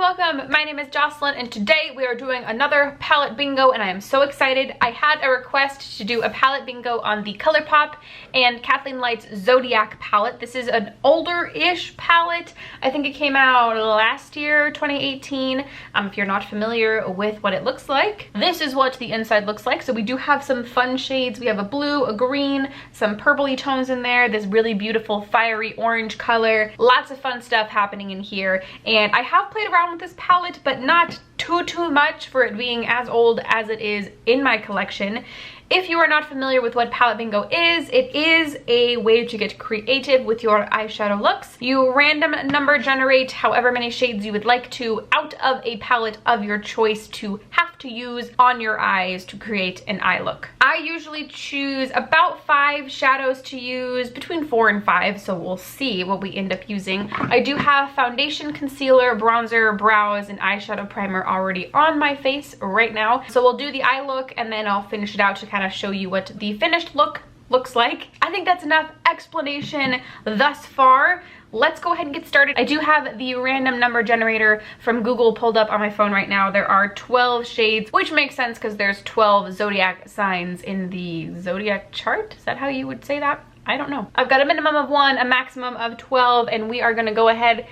welcome. My name is Jocelyn and today we are doing another palette bingo and I am so excited. I had a request to do a palette bingo on the Colourpop and Kathleen Lights Zodiac palette. This is an older-ish palette. I think it came out last year, 2018. If you're not familiar with what it looks like, this is what the inside looks like. So we do have some fun shades. We have a blue, a green, some purpley tones in there, this really beautiful fiery orange color. Lots of fun stuff happening in here. And I have played around with this palette, but not too much for it being as old as it is in my collection. If you are not familiar with what palette bingo is, it is a way to get creative with your eyeshadow looks. You random number generate however many shades you would like to out of a palette of your choice to have to use on your eyes to create an eye look. I usually choose about 5 shadows to use, between 4 and 5, so we'll see what we end up using. I do have foundation, concealer, bronzer, brows, and eyeshadow primer already on my face right now. So we'll do the eye look and then I'll finish it out to kind of show you what the finished look looks like. I think that's enough explanation thus far. Let's go ahead and get started. I do have the random number generator from Google pulled up on my phone right now. There are 12 shades, which makes sense because there's 12 zodiac signs in the zodiac chart. Is that how you would say that? I don't know. I've got a minimum of 1, a maximum of 12, and we are gonna go ahead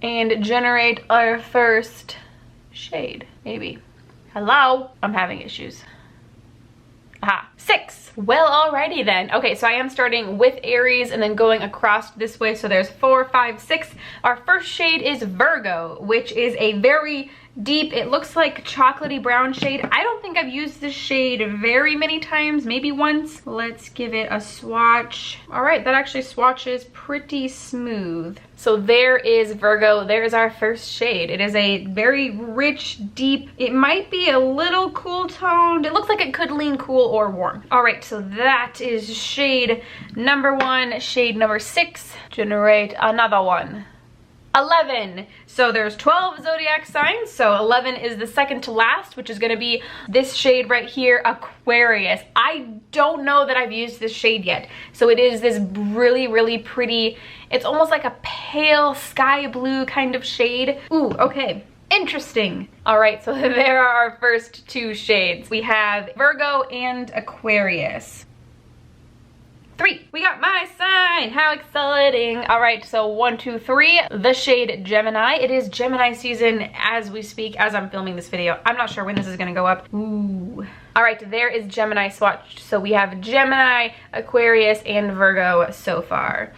and generate our first shade, maybe. Hello? I'm having issues. Aha, 6. Well, alrighty then. Okay, so I am starting with Aries and then going across this way. So there's 4, 5, 6. Our first shade is Virgo, which is a very deep, it looks like chocolatey brown shade. I don't think I've used this shade very many times, maybe once. Let's give it a swatch. All right, that actually swatches pretty smooth. So there is Virgo. There's our first shade. It is a very rich, deep, it might be a little cool toned. It looks like it could lean cool or warm. All right, so that is shade number 1. Shade number 6. Generate another one. 11. So there's 12 zodiac signs, so 11 is the second to last, which is going to be this shade right here, Aquarius. I don't know that I've used this shade yet. So it is this really pretty, it's almost like a pale sky blue kind of shade. Ooh, okay. Interesting. All right, so there are our first 2 shades. We have Virgo and Aquarius. 3. We got my sign. How exciting. All right, so 1, 2, 3. The shade Gemini. It is Gemini season as we speak, as I'm filming this video. I'm not sure when this is gonna go up. Ooh. All right, there is Gemini swatched. So we have Gemini, Aquarius, and Virgo so far.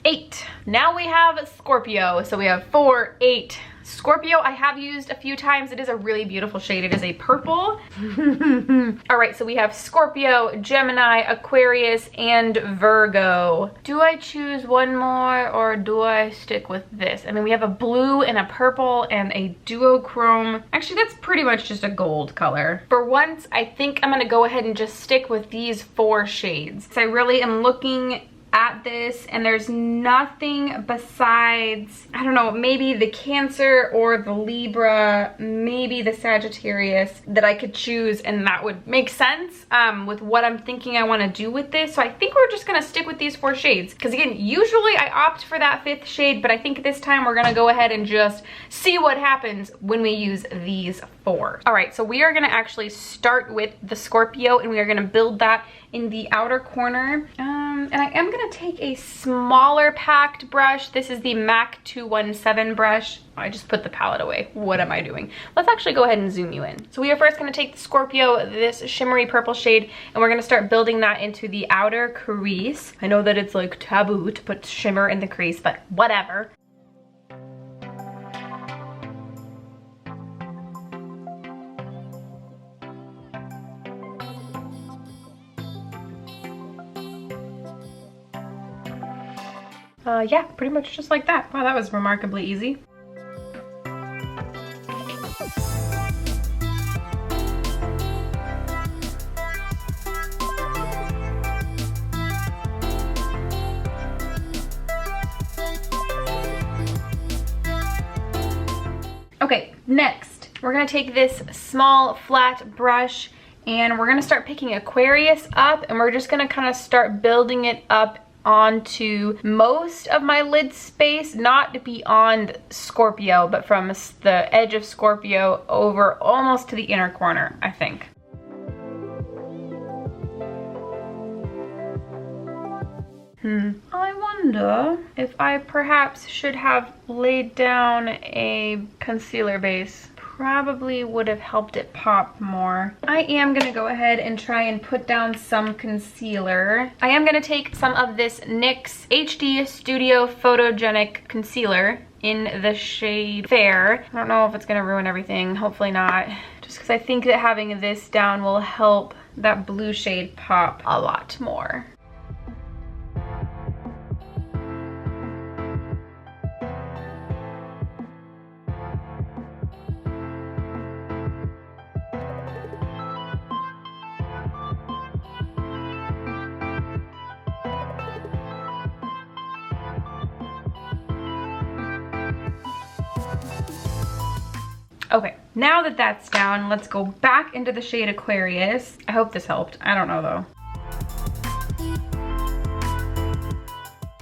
8. Now we have Scorpio. So we have 4, 8. Scorpio I have used a few times. It is a really beautiful shade. It is a purple. All right, so we have Scorpio, Gemini, Aquarius, and Virgo. Do I choose one more or do I stick with this? I mean, we have a blue and a purple and a duochrome. Actually, that's pretty much just a gold color. For once, I think I'm gonna go ahead and just stick with these 4 shades. So I really am looking at this and there's nothing besides, I don't know, maybe the Cancer or the Libra, maybe the Sagittarius that I could choose, and that would make sense with what I'm thinking I want to do with this. So I think we're just gonna stick with these 4 shades because again, usually I opt for that 5th shade, but I think this time we're gonna go ahead and just see what happens when we use these 4. All right, so we are gonna actually start with the Scorpio and we are gonna build that in the outer corner. And I am gonna take a smaller packed brush. This is the MAC 217 brush. I just put the palette away. What am I doing? Let's actually go ahead and zoom you in. So we are first gonna take the Scorpio, this shimmery purple shade, and we're gonna start building that into the outer crease. I know that it's like taboo to put shimmer in the crease, but whatever. Yeah, pretty much just like that. Wow, that was remarkably easy. Okay, next, we're gonna take this small flat brush and we're gonna start picking Aquarius up and we're just gonna kind of start building it up onto most of my lid space, not beyond Scorpio, but from the edge of Scorpio over almost to the inner corner, I think. I wonder if I perhaps should have laid down a concealer base. Probably would have helped it pop more. I am gonna go ahead and try and put down some concealer. I am gonna take some of this NYX HD Studio Photogenic Concealer in the shade Fair. I don't know if it's gonna ruin everything, hopefully not. Just because I think that having this down will help that blue shade pop a lot more. Okay, now that that's down, let's go back into the shade Aquarius. I hope this helped. I don't know though.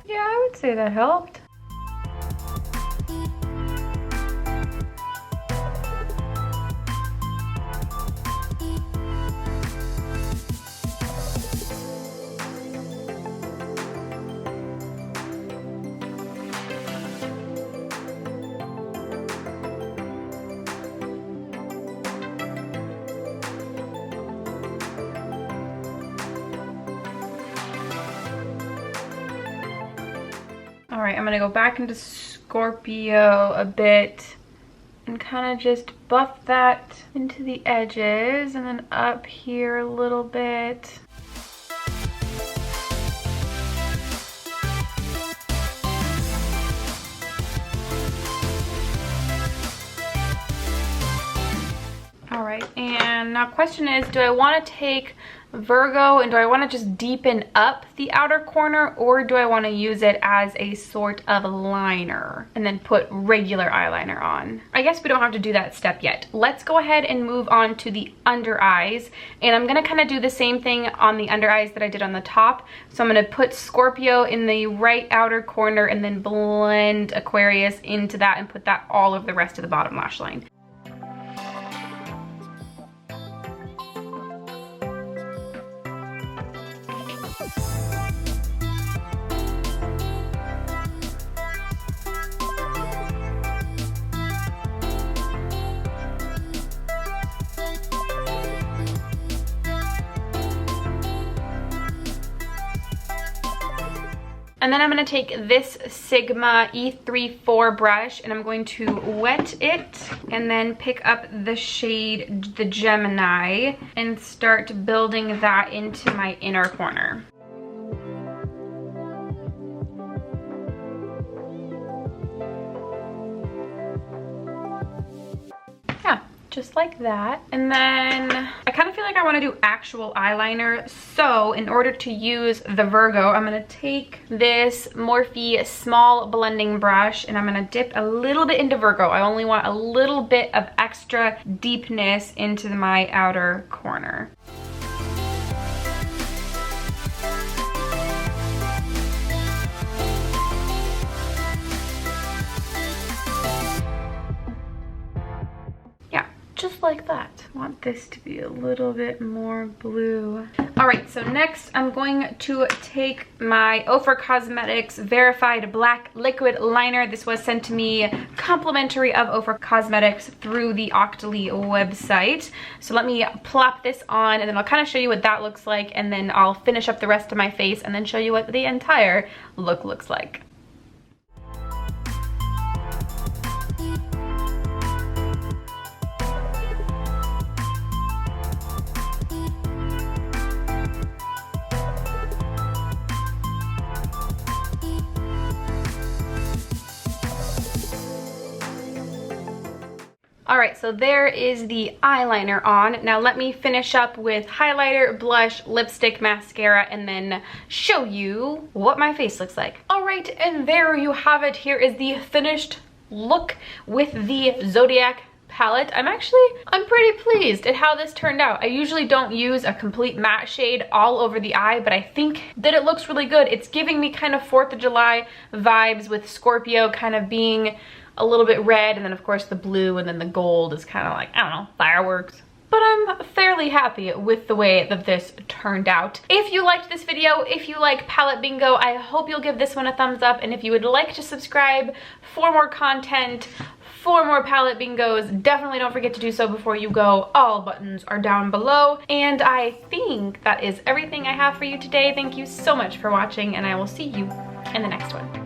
Yeah, I would say that helped. All right, I'm gonna go back into Scorpio a bit and kind of just buff that into the edges and then up here a little bit. All right, and now question is, do I want to take Virgo and do I want to just deepen up the outer corner, or do I want to use it as a sort of liner and then put regular eyeliner on? I guess we don't have to do that step yet. Let's go ahead and move on to the under eyes, and I'm going to kind of do the same thing on the under eyes that I did on the top. So I'm going to put Scorpio in the right outer corner and then blend Aquarius into that and put that all over the rest of the bottom lash line. And then I'm going to take this Sigma E34 brush and I'm going to wet it and then pick up the shade, the Gemini, and start building that into my inner corner. Yeah, just like that. And then I kind of feel like I want to do actual eyeliner, so in order to use the Virgo, I'm going to take this Morphe small blending brush and I'm going to dip a little bit into Virgo. I only want a little bit of extra deepness into my outer corner. Just like that. I want this to be a little bit more blue. All right, so next I'm going to take my Ofra Cosmetics Verified Black Liquid Liner. This was sent to me complimentary of Ofra Cosmetics through the Octoly website. So let me plop this on and then I'll kind of show you what that looks like, and then I'll finish up the rest of my face and then show you what the entire look looks like. All right, so there is the eyeliner on. Now let me finish up with highlighter, blush, lipstick, mascara, and then show you what my face looks like. All right, and there you have it. Here is the finished look with the Zodiac palette. I'm pretty pleased at how this turned out. I usually don't use a complete matte shade all over the eye, but I think that it looks really good. It's giving me kind of 4th of July vibes with Scorpio kind of being a little bit red, and then of course the blue, and then the gold is kind of like, I don't know, fireworks. But I'm fairly happy with the way that this turned out. If you liked this video, if you like palette bingo, I hope you'll give this one a thumbs up, and if you would like to subscribe for more content, for more palette bingos, definitely don't forget to do so before you go. All buttons are down below, and I think that is everything I have for you today. Thank you so much for watching, and I will see you in the next one.